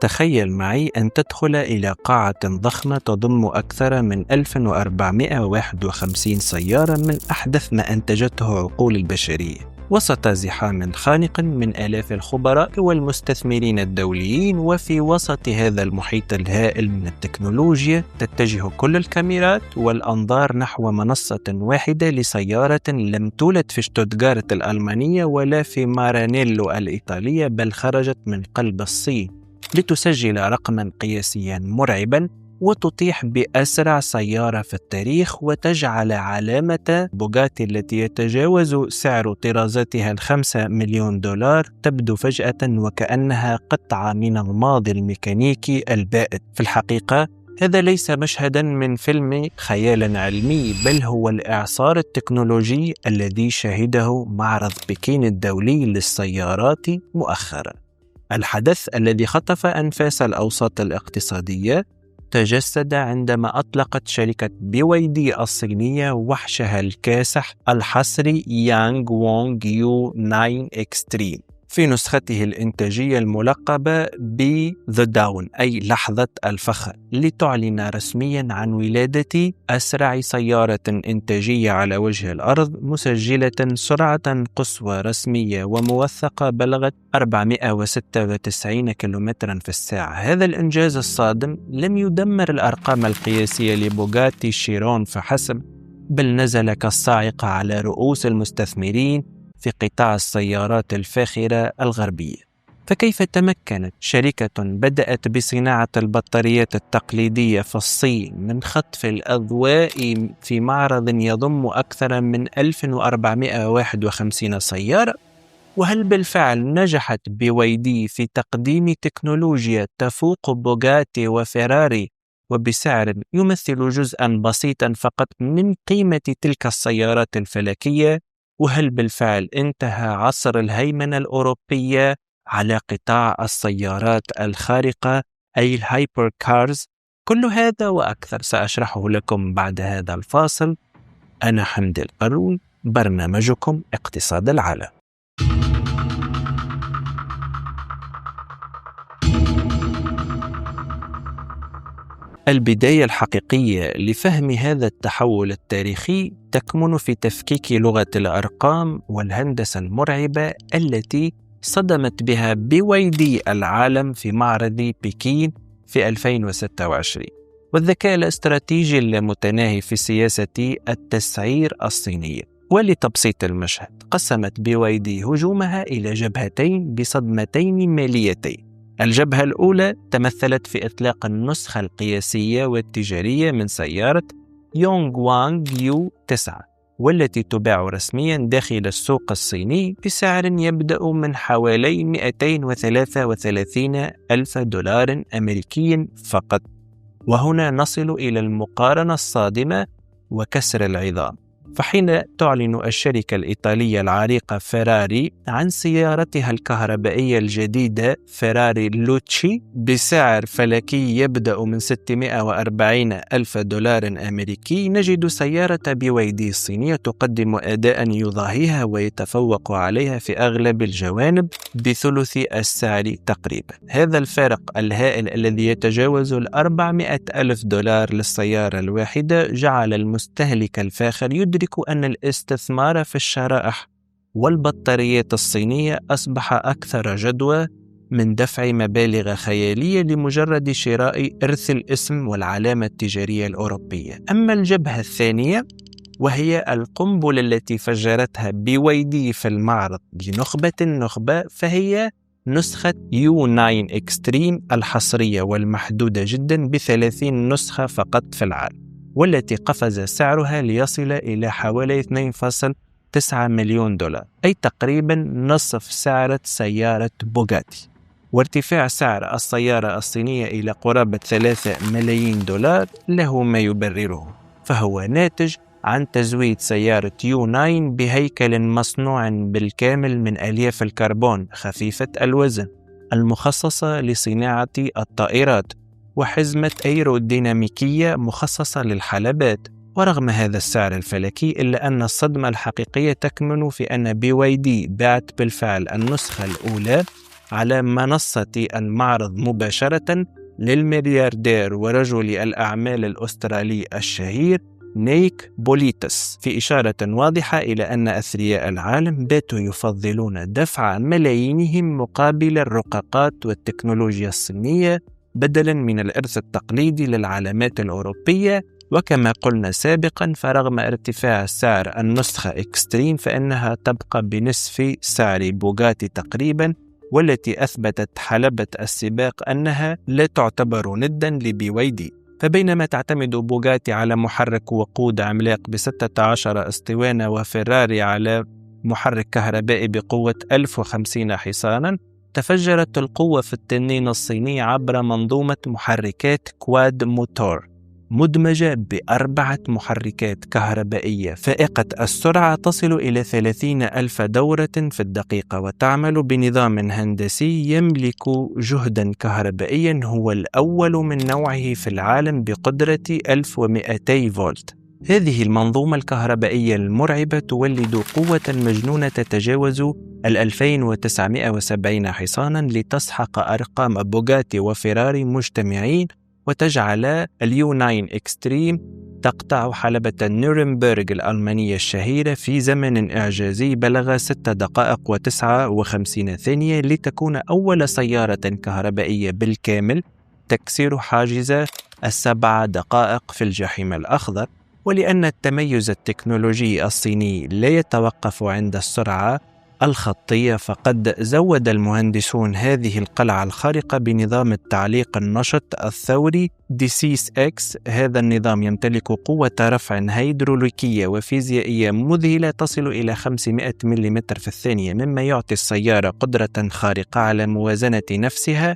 تخيل معي أن تدخل إلى قاعة ضخمة تضم أكثر من 1451 سيارة من أحدث ما أنتجته عقول البشرية، وسط زحام خانق من آلاف الخبراء والمستثمرين الدوليين. وفي وسط هذا المحيط الهائل من التكنولوجيا تتجه كل الكاميرات والأنظار نحو منصة واحدة لسيارة لم تولد في شتوتغارت الألمانية ولا في مارانيلو الإيطالية، بل خرجت من قلب الصين لتسجل رقما قياسيا مرعبا وتطيح بأسرع سيارة في التاريخ، وتجعل علامة بوغاتي التي يتجاوز سعر طرازاتها $5 مليون تبدو فجأة وكأنها قطعة من الماضي الميكانيكي البائد. في الحقيقة هذا ليس مشهدا من فيلم خيال علمي، بل هو الإعصار التكنولوجي الذي شهده معرض بكين الدولي للسيارات مؤخرا. الحدث الذي خطف أنفاس الأوساط الاقتصادية تجسد عندما أطلقت شركة BYD الصينية وحشها الكاسح الحصري يانغ وونغ يو 9 إكستريم في نسخته الإنتاجية الملقبة ب The Dawn، أي لحظة الفخر، لتعلن رسميا عن ولادة أسرع سيارة إنتاجية على وجه الأرض، مسجلة سرعة قصوى رسمية وموثقة بلغت 496 كيلومترا في الساعة. هذا الإنجاز الصادم لم يدمر الأرقام القياسية لبوغاتي شيرون فحسب، بل نزل كالصاعقة على رؤوس المستثمرين في قطاع السيارات الفاخرة الغربية. فكيف تمكنت شركة بدأت بصناعة البطاريات التقليدية في الصين من خطف الأضواء في معرض يضم أكثر من 1451 سيارة؟ وهل بالفعل نجحت BYD في تقديم تكنولوجيا تفوق بوغاتي وفيراري وبسعر يمثل جزءاً بسيطاً فقط من قيمة تلك السيارات الفلكية؟ وهل بالفعل انتهى عصر الهيمنة الأوروبية على قطاع السيارات الخارقة أي الهايبر كارز؟ كل هذا وأكثر سأشرحه لكم بعد هذا الفاصل. أنا حمد القرون، برنامجكم اقتصاد العالم. البداية الحقيقية لفهم هذا التحول التاريخي تكمن في تفكيك لغة الأرقام والهندسة المرعبة التي صدمت بها BYD العالم في معرض بكين في 2026، والذكاء الاستراتيجي اللامتناهي في سياسة التسعير الصينية. ولتبسيط المشهد، قسمت BYD هجومها إلى جبهتين بصدمتين ماليتين. الجبهة الأولى تمثلت في إطلاق النسخة القياسية والتجارية من سيارة يونغ وانغ يو 9، والتي تباع رسميا داخل السوق الصيني بسعر يبدأ من حوالي $233 ألف أمريكي فقط. وهنا نصل إلى المقارنة الصادمة وكسر العظام، فحين تعلن الشركة الإيطالية العريقة فيراري عن سيارتها الكهربائية الجديدة فيراري لوتشي بسعر فلكي يبدأ من $640 ألف أمريكي، نجد سيارة BYD الصينية تقدم أداء يضاهيها ويتفوق عليها في أغلب الجوانب بثلث السعر تقريبا. هذا الفارق الهائل الذي يتجاوز $400 ألف للسيارة الواحدة جعل المستهلك الفاخر يدرك أن الاستثمار في الشرائح والبطاريات الصينية أصبح أكثر جدوى من دفع مبالغ خيالية لمجرد شراء إرث الاسم والعلامة التجارية الأوروبية. أما الجبهة الثانية وهي القنبلة التي فجرتها BYD في المعرض لنخبة النخبة، فهي نسخة U9 إكستريم الحصرية والمحدودة جدا ب30 نسخة فقط في العالم، والتي قفز سعرها ليصل إلى حوالي $2.9 مليون، أي تقريبا نصف سعر سيارة بوغاتي. وارتفاع سعر السيارة الصينية إلى قرابة $3 ملايين له ما يبرره، فهو ناتج عن تزويد سيارة U9 بهيكل مصنوع بالكامل من ألياف الكربون خفيفة الوزن المخصصة لصناعة الطائرات، وحزمة أيروديناميكية مخصصة للحلبات. ورغم هذا السعر الفلكي إلا أن الصدمة الحقيقية تكمن في أن BYD باعت بالفعل النسخة الأولى على منصة المعرض مباشرة للملياردير ورجل الأعمال الأسترالي الشهير نيك بوليتس، في إشارة واضحة إلى أن أثرياء العالم باتوا يفضلون دفع ملايينهم مقابل الرقاقات والتكنولوجيا الصينية بدلاً من الإرث التقليدي للعلامات الأوروبية. وكما قلنا سابقاً، فرغم ارتفاع سعر النسخة إكستريم فإنها تبقى بنصف سعر بوغاتي تقريباً، والتي أثبتت حلبة السباق أنها لا تعتبر نداً لBYD. فبينما تعتمد بوغاتي على محرك وقود عملاق ب16 اسطوانة وفيراري على محرك كهربائي بقوة 1050 حصاناً، تفجرت القوة في التنين الصيني عبر منظومة محركات كواد موتور مدمجة ب4 محركات كهربائية فائقة السرعة تصل إلى 30,000 دورة في الدقيقة، وتعمل بنظام هندسي يملك جهدا كهربائيا هو الأول من نوعه في العالم بقدرة 1200 فولت. هذه المنظومة الكهربائية المرعبة تولد قوة مجنونة تتجاوز 2970 حصانا لتسحق أرقام بوغاتي وفيراري مجتمعين، وتجعل اليو 9 إكستريم تقطع حلبة نورنبرغ الألمانية الشهيرة في زمن إعجازي بلغ 6 دقائق و59 ثانية، لتكون أول سيارة كهربائية بالكامل تكسر حاجز 7 دقائق في الجحيم الأخضر. ولأن التميز التكنولوجي الصيني لا يتوقف عند السرعة الخطية، فقد زود المهندسون هذه القلعة الخارقة بنظام التعليق النشط الثوري DCS X. هذا النظام يمتلك قوة رفع هيدروليكية وفيزيائية مذهلة تصل إلى 500 ملم في الثانية، مما يعطي السيارة قدرة خارقة على موازنة نفسها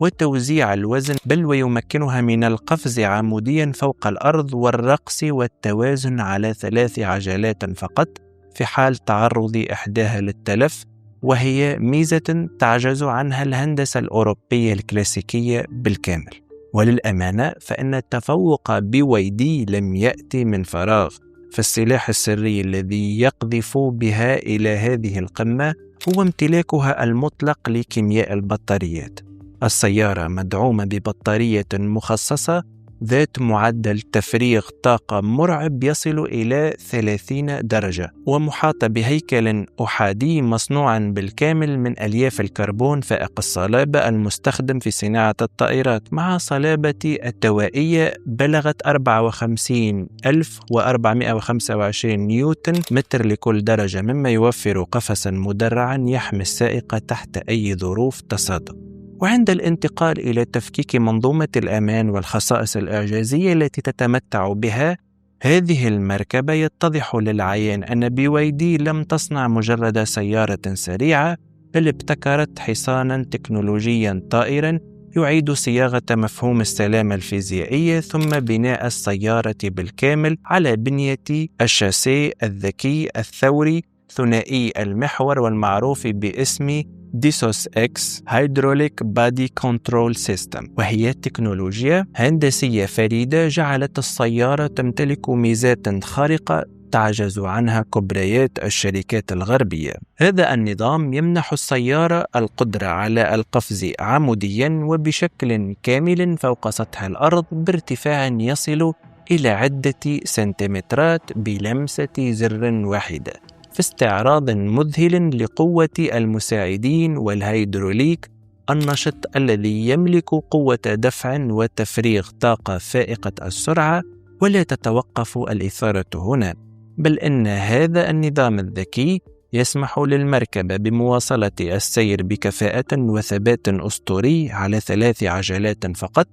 وتوزيع الوزن، بل ويمكنها من القفز عموديا فوق الأرض والرقص والتوازن على 3 عجلات فقط في حال تعرض إحداها للتلف، وهي ميزة تعجز عنها الهندسة الأوروبية الكلاسيكية بالكامل. وللأمانة فإن تفوق BYD لم يأتي من فراغ، فالسلاح السري الذي يقذف بها إلى هذه القمة هو امتلاكها المطلق لكيمياء البطاريات. السيارة مدعومة ببطارية مخصصة ذات معدل تفريغ طاقة مرعب يصل إلى 30 درجة، ومحاطة بهيكل أحادي مصنوعا بالكامل من ألياف الكربون فائق الصلابة المستخدم في صناعة الطائرات، مع صلابة التوائية بلغت 54,425 نيوتن متر لكل درجة، مما يوفر قفصا مدرعا يحمي السائق تحت أي ظروف تصادم. وعند الانتقال إلى تفكيك منظومة الأمان والخصائص الإعجازية التي تتمتع بها هذه المركبة، يتضح للعيان أن BYD لم تصنع مجرد سيارة سريعة، بل ابتكرت حصانا تكنولوجيا طائرا يعيد صياغة مفهوم السلامة الفيزيائية ثم بناء السيارة بالكامل على بنية الشاسيه الذكي الثوري ثنائي المحور والمعروف باسم DCS X Hydraulic Body Control System، وهي تكنولوجيا هندسية فريدة جعلت السيارة تمتلك ميزات خارقة تعجز عنها كبريات الشركات الغربية. هذا النظام يمنح السيارة القدرة على القفز عموديا وبشكل كامل فوق سطح الأرض بارتفاع يصل إلى عدة سنتيمترات بلمسة زر واحدة، في استعراض مذهل لقوة المساعدين والهيدروليك النشط الذي يملك قوة دفع وتفريغ طاقة فائقة السرعة. ولا تتوقف الإثارة هنا، بل إن هذا النظام الذكي يسمح للمركبة بمواصلة السير بكفاءة وثبات أسطوري على 3 عجلات فقط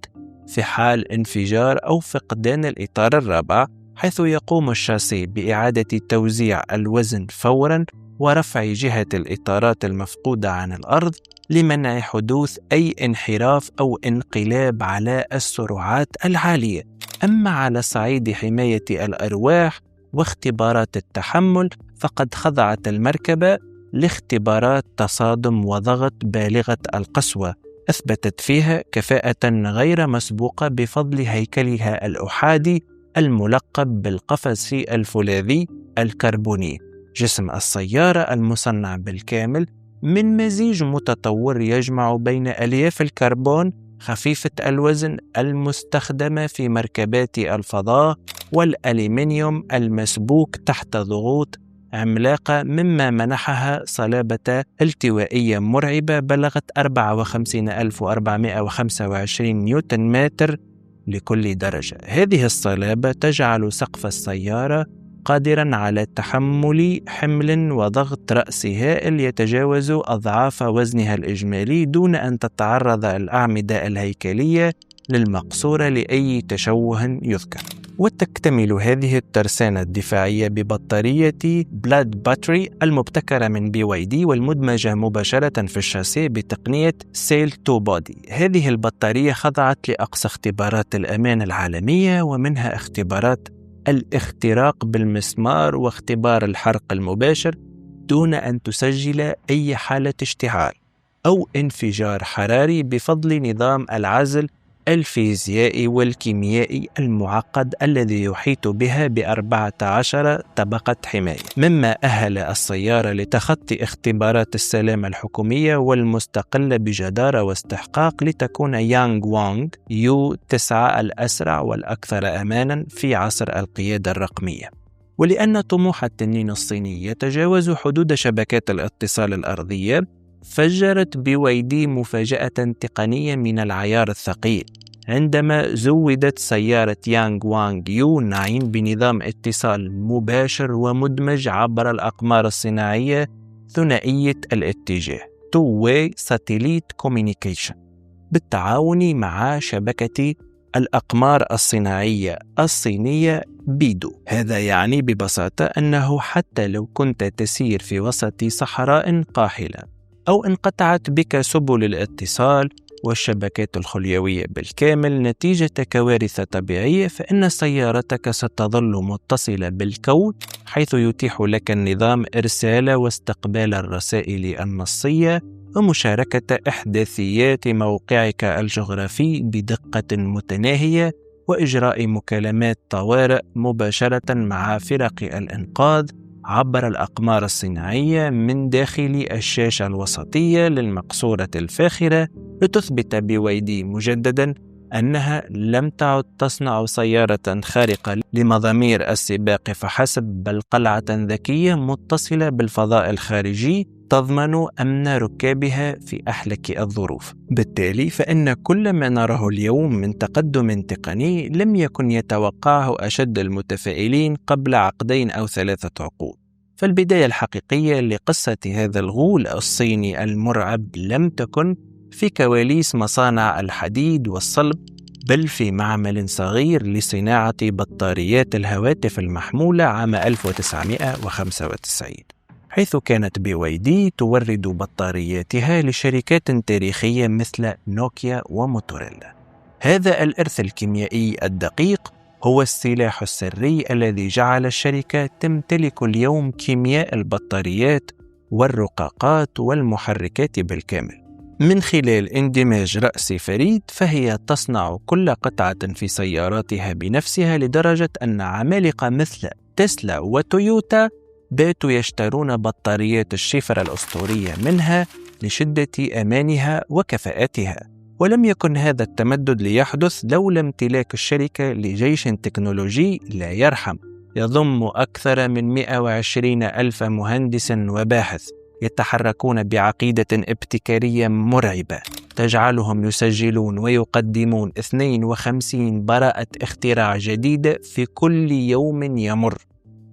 في حال انفجار أو فقدان الإطار الرابع، حيث يقوم الشاسيه بإعادة توزيع الوزن فوراً ورفع جهة الإطارات المفقودة عن الأرض لمنع حدوث أي انحراف أو انقلاب على السرعات العالية. أما على صعيد حماية الأرواح واختبارات التحمل، فقد خضعت المركبة لاختبارات تصادم وضغط بالغة القسوة أثبتت فيها كفاءة غير مسبوقة بفضل هيكلها الأحادي الملقب بالقفص الفولاذي الكربوني. جسم السيارة المصنع بالكامل من مزيج متطور يجمع بين ألياف الكربون خفيفة الوزن المستخدمة في مركبات الفضاء والألمنيوم المسبوك تحت ضغوط عملاقة، مما منحها صلابة التوائية مرعبة بلغت 54425 نيوتن متر لكل درجة. هذه الصلابة تجعل سقف السيارة قادرا على تحمل حمل وضغط رأس هائل يتجاوز أضعاف وزنها الإجمالي دون أن تتعرض الأعمدة الهيكلية للمقصورة لأي تشوه يذكر. وتكتمل هذه الترسانة الدفاعية ببطارية بلاد باتري المبتكرة من BYD والمدمجة مباشرة في الشاسيه بتقنية سيل تو بودي. هذه البطارية خضعت لأقصى اختبارات الأمان العالمية، ومنها اختبارات الاختراق بالمسمار واختبار الحرق المباشر دون أن تسجل أي حالة اشتعال أو انفجار حراري بفضل نظام العزل الفيزيائي والكيميائي المعقد الذي يحيط بها ب14 طبقة حماية، مما أهل السيارة لتخطي اختبارات السلامة الحكومية والمستقلة بجدارة واستحقاق لتكون يانغ وانغ U9 الأسرع والأكثر أمانا في عصر القيادة الرقمية. ولأن طموح التنين الصيني يتجاوز حدود شبكات الاتصال الأرضية، فجرت BYD مفاجأة تقنية من العيار الثقيل عندما زودت سيارة يانغ وانغ U9 بنظام اتصال مباشر ومدمج عبر الأقمار الصناعية ثنائية الاتجاه Two-Way Satellite Communication بالتعاون مع شبكة الأقمار الصناعية الصينية بيدو. هذا يعني ببساطة أنه حتى لو كنت تسير في وسط صحراء قاحلة أو انقطعت بك سبل الاتصال والشبكات الخليوية بالكامل نتيجة كوارث طبيعية، فإن سيارتك ستظل متصلة بالكون، حيث يتيح لك النظام إرسال واستقبال الرسائل النصية ومشاركة إحداثيات موقعك الجغرافي بدقة متناهية، وإجراء مكالمات طوارئ مباشرة مع فرق الإنقاذ عبر الأقمار الصناعية من داخل الشاشة الوسطية للمقصورة الفاخرة، لتثبت BYD مجددا أنها لم تعد تصنع سيارة خارقة لمضامير السباق فحسب، بل قلعة ذكية متصلة بالفضاء الخارجي تضمن أمن ركابها في أحلك الظروف. بالتالي فإن كل ما نراه اليوم من تقدم تقني لم يكن يتوقعه أشد المتفائلين قبل 2 أو 3 عقود. فالبداية الحقيقية لقصة هذا الغول الصيني المرعب لم تكن في كواليس مصانع الحديد والصلب، بل في معمل صغير لصناعة بطاريات الهواتف المحمولة عام 1995، حيث كانت BYD تورد بطارياتها لشركات تاريخية مثل نوكيا وموتوريلا. هذا الإرث الكيميائي الدقيق هو السلاح السري الذي جعل الشركة تمتلك اليوم كيمياء البطاريات والرقاقات والمحركات بالكامل. من خلال اندماج رأسي فريد، فهي تصنع كل قطعة في سياراتها بنفسها، لدرجة أن عمالقة مثل تسلا وتويوتا باتوا يشترون بطاريات الشفرة الأسطورية منها لشدة أمانها وكفاءتها. ولم يكن هذا التمدد ليحدث لولا امتلاك الشركة لجيش تكنولوجي لا يرحم، يضم أكثر من 120 ألف مهندس وباحث يتحركون بعقيدة ابتكارية مرعبة تجعلهم يسجلون ويقدمون 52 براءة اختراع جديدة في كل يوم يمر،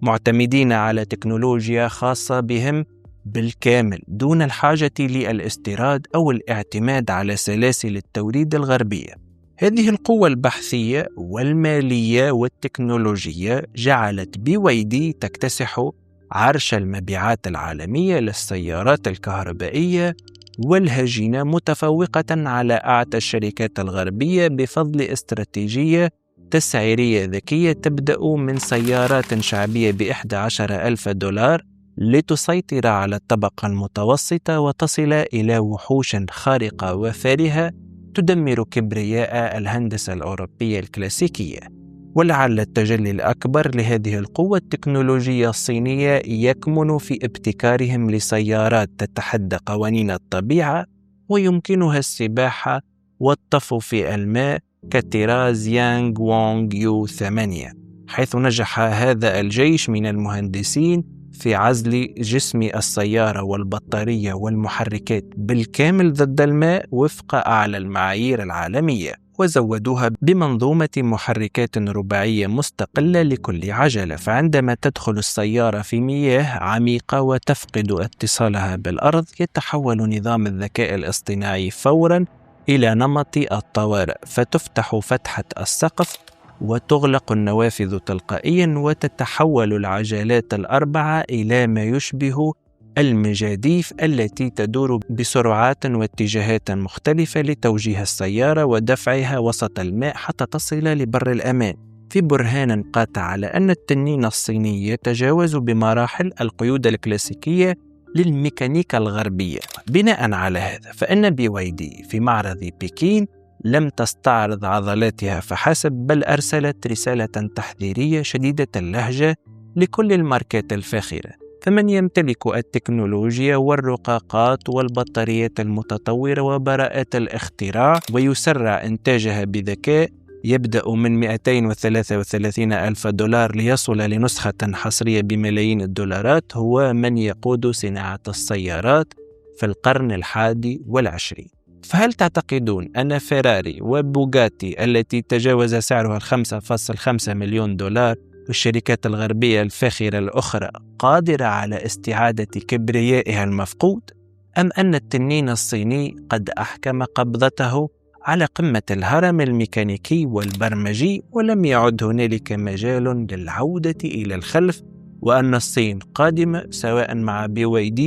معتمدين على تكنولوجيا خاصة بهم بالكامل دون الحاجة للاستيراد أو الاعتماد على سلاسل التوريد الغربية. هذه القوة البحثية والمالية والتكنولوجية جعلت BYD تكتسح عرش المبيعات العالمية للسيارات الكهربائية والهجينة، متفوقة على أعتى الشركات الغربية بفضل استراتيجية تسعيرية ذكية تبدأ من سيارات شعبية $11,000 لتسيطر على الطبقة المتوسطة وتصل إلى وحوش خارقة وفارهة تدمر كبرياء الهندسة الأوروبية الكلاسيكية. ولعل التجلي الأكبر لهذه القوة التكنولوجية الصينية يكمن في ابتكارهم لسيارات تتحدى قوانين الطبيعة ويمكنها السباحة والطفو في الماء كطراز يانغ وونغ يو 8، حيث نجح هذا الجيش من المهندسين في عزل جسم السيارة والبطارية والمحركات بالكامل ضد الماء وفق أعلى المعايير العالمية، وزودوها بمنظومة محركات رباعية مستقلة لكل عجلة. فعندما تدخل السيارة في مياه عميقة وتفقد اتصالها بالأرض، يتحول نظام الذكاء الاصطناعي فورا إلى نمط الطوارئ، فتفتح فتحة السقف وتغلق النوافذ تلقائيا، وتتحول العجلات الأربعة إلى ما يشبه المجاديف التي تدور بسرعات واتجاهات مختلفة لتوجيه السيارة ودفعها وسط الماء حتى تصل لبر الأمان، في برهان قاطع على أن التنين الصيني يتجاوز بمراحل القيود الكلاسيكية للميكانيكا الغربية. بناء على هذا، فإن BYD في معرض بكين لم تستعرض عضلاتها فحسب، بل أرسلت رسالة تحذيرية شديدة اللهجة لكل الماركات الفاخرة. فمن يمتلك التكنولوجيا والرقاقات والبطاريات المتطورة وبراءات الاختراع ويسرع إنتاجها بذكاء، يبدأ من $233,000 ليصل لنسخة حصرية بملايين الدولارات، هو من يقود صناعة السيارات في القرن 21. فهل تعتقدون أن فيراري وبوغاتي التي تجاوز سعرها $5.5 مليون والشركات الغربية الفاخرة الأخرى قادرة على استعادة كبريائها المفقود؟ أم أن التنين الصيني قد أحكم قبضته على قمة الهرم الميكانيكي والبرمجي ولم يعد هنالك مجال للعودة إلى الخلف، وأن الصين قادمة سواء مع BYD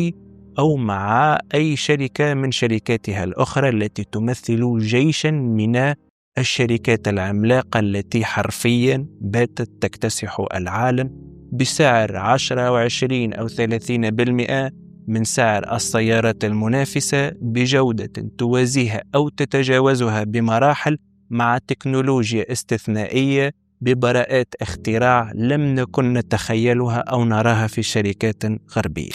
أو مع أي شركة من شركاتها الأخرى التي تمثل جيشا من الشركات العملاقة التي حرفيا باتت تكتسح العالم بسعر 10 و20 أو 30% من سعر السيارات المنافسة، بجودة توازيها أو تتجاوزها بمراحل، مع تكنولوجيا استثنائية ببراءات اختراع لم نكن نتخيلها أو نراها في شركات غربية.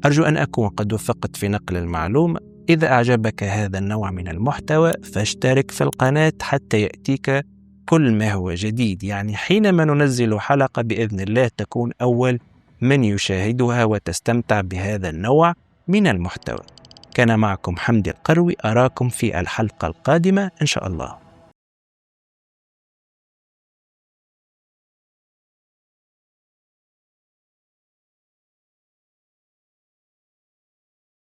أرجو أن أكون قد وفقت في نقل المعلومة. إذا أعجبك هذا النوع من المحتوى فاشترك في القناة حتى يأتيك كل ما هو جديد، يعني حينما ننزل حلقة بإذن الله تكون أول من يشاهدها وتستمتع بهذا النوع من المحتوى. كان معكم حمدي القروي، أراكم في الحلقة القادمة إن شاء الله.